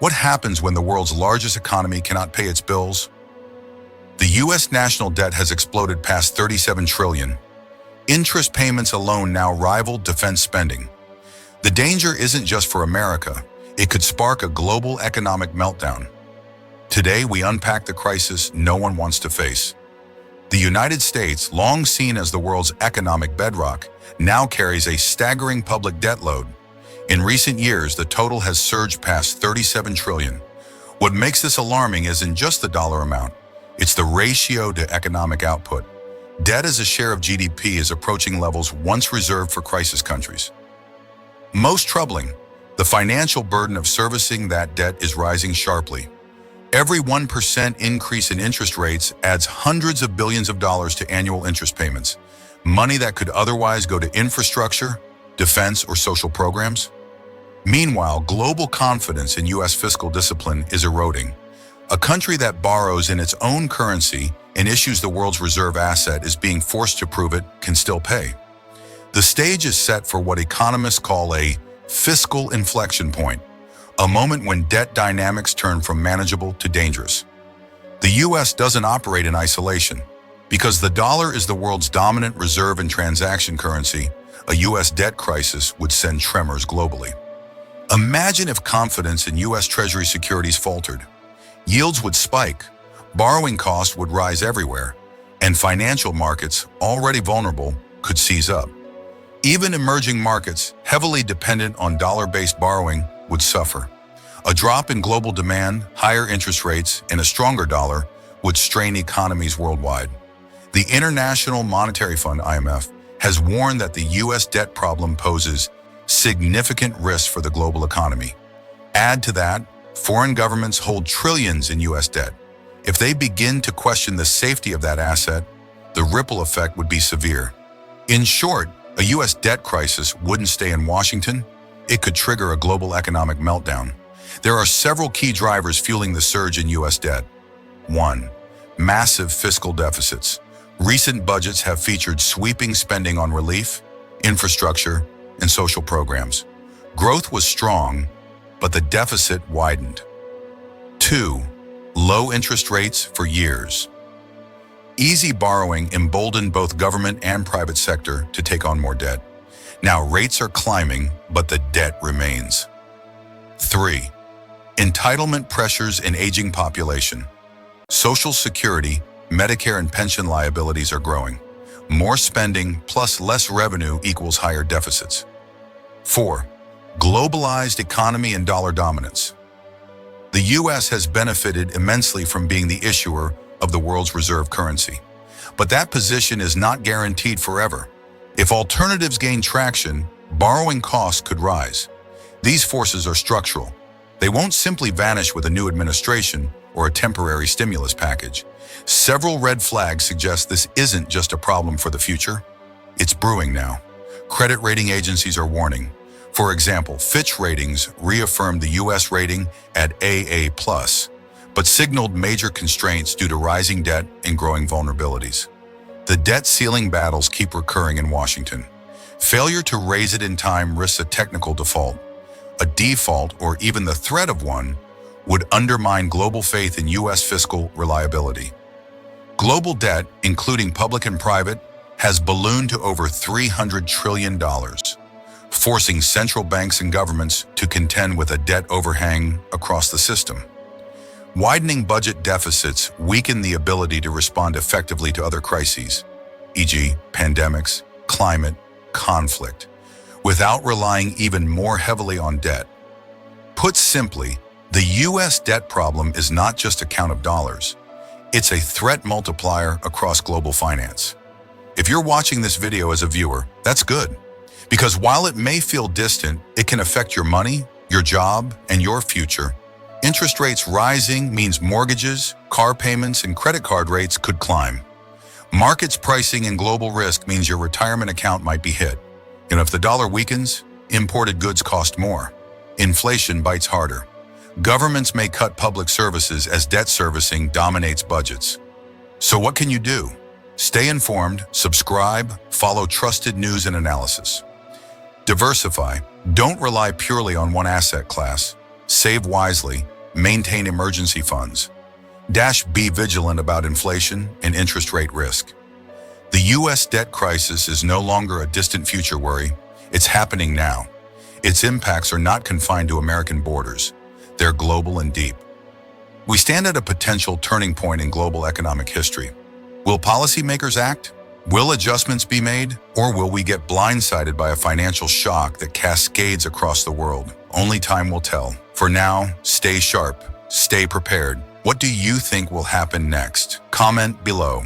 What happens when the world's largest economy cannot pay its bills? The U.S. national debt has exploded past $37 trillion. Interest payments alone now rival defense spending. The danger isn't just for America. It could spark a global economic meltdown. Today, we unpack the crisis no one wants to face. The United States, long seen as the world's economic bedrock, now carries a staggering public debt load. In recent years, the total has surged past $37 trillion. What makes this alarming isn't just the dollar amount. It's the ratio to economic output. Debt as a share of GDP is approaching levels once reserved for crisis countries. Most troubling, the financial burden of servicing that debt is rising sharply. Every 1% increase in interest rates adds hundreds of billions of dollars to annual interest payments, money that could otherwise go to infrastructure, defense, or social programs. Meanwhile, global confidence in U.S. fiscal discipline is eroding. A country that borrows in its own currency and issues the world's reserve asset is being forced to prove it can still pay. The stage is set for what economists call a fiscal inflection point, a moment when debt dynamics turn from manageable to dangerous. The U.S. doesn't operate in isolation. Because the dollar is the world's dominant reserve and transaction currency, a U.S. debt crisis would send tremors globally. Imagine if confidence in U.S. Treasury securities faltered. Yields would spike, borrowing costs would rise everywhere, and financial markets, already vulnerable, could seize up. Even emerging markets, heavily dependent on dollar-based borrowing, would suffer. A drop in global demand, higher interest rates, and a stronger dollar would strain economies worldwide. The International Monetary Fund, IMF, has warned that the U.S. debt problem poses significant risks for the global economy. Add to that, foreign governments hold trillions in U.S. debt. If they begin to question the safety of that asset, the ripple effect would be severe. In short, a U.S. debt crisis wouldn't stay in Washington. It could trigger a global economic meltdown. There are several key drivers fueling the surge in U.S. debt. 1. Massive fiscal deficits. Recent budgets have featured sweeping spending on relief, infrastructure, and social programs. Growth was strong, but the deficit widened. 2. Low interest rates for years. Easy borrowing emboldened both government and private sector to take on more debt. Now rates are climbing, but the debt remains. 3. Entitlement pressures in aging population. Social Security, Medicare, and pension liabilities are growing. More spending plus less revenue equals higher deficits. 4. Globalized economy and dollar dominance. The U.S. has benefited immensely from being the issuer of the world's reserve currency. But that position is not guaranteed forever. If alternatives gain traction, borrowing costs could rise. These forces are structural. They won't simply vanish with a new administration or a temporary stimulus package. Several red flags suggest this isn't just a problem for the future. It's brewing now. Credit rating agencies are warning. For example, Fitch Ratings reaffirmed the U.S. rating at AA+, but signaled major constraints due to rising debt and growing vulnerabilities. The debt ceiling battles keep recurring in Washington. Failure to raise it in time risks a technical default. A default, or even the threat of one, would undermine global faith in U.S. fiscal reliability. Global debt, including public and private, has ballooned to over $300 trillion, forcing central banks and governments to contend with a debt overhang across the system. Widening budget deficits weaken the ability to respond effectively to other crises, e.g., pandemics, climate, conflict, without relying even more heavily on debt. Put simply, the U.S. debt problem is not just a count of dollars. It's a threat multiplier across global finance. If you're watching this video as a viewer, that's good. Because while it may feel distant, it can affect your money, your job, and your future. Interest rates rising means mortgages, car payments, and credit card rates could climb. Markets pricing in global risk means your retirement account might be hit. And if the dollar weakens, imported goods cost more. Inflation bites harder. Governments may cut public services as debt servicing dominates budgets. So what can you do? Stay informed, subscribe, follow trusted news and analysis. Diversify. Don't rely purely on one asset class. Save wisely Maintain emergency funds. Be vigilant about inflation and interest rate risk. The U.S. debt crisis is no longer a distant future worry. It's happening now. Its impacts are not confined to American borders. They're global and deep. We stand at a potential turning point in global economic history. Will policymakers act? Will adjustments be made? Or will we get blindsided by a financial shock that cascades across the world? Only time will tell. For now, stay sharp, stay prepared. What do you think will happen next? Comment below.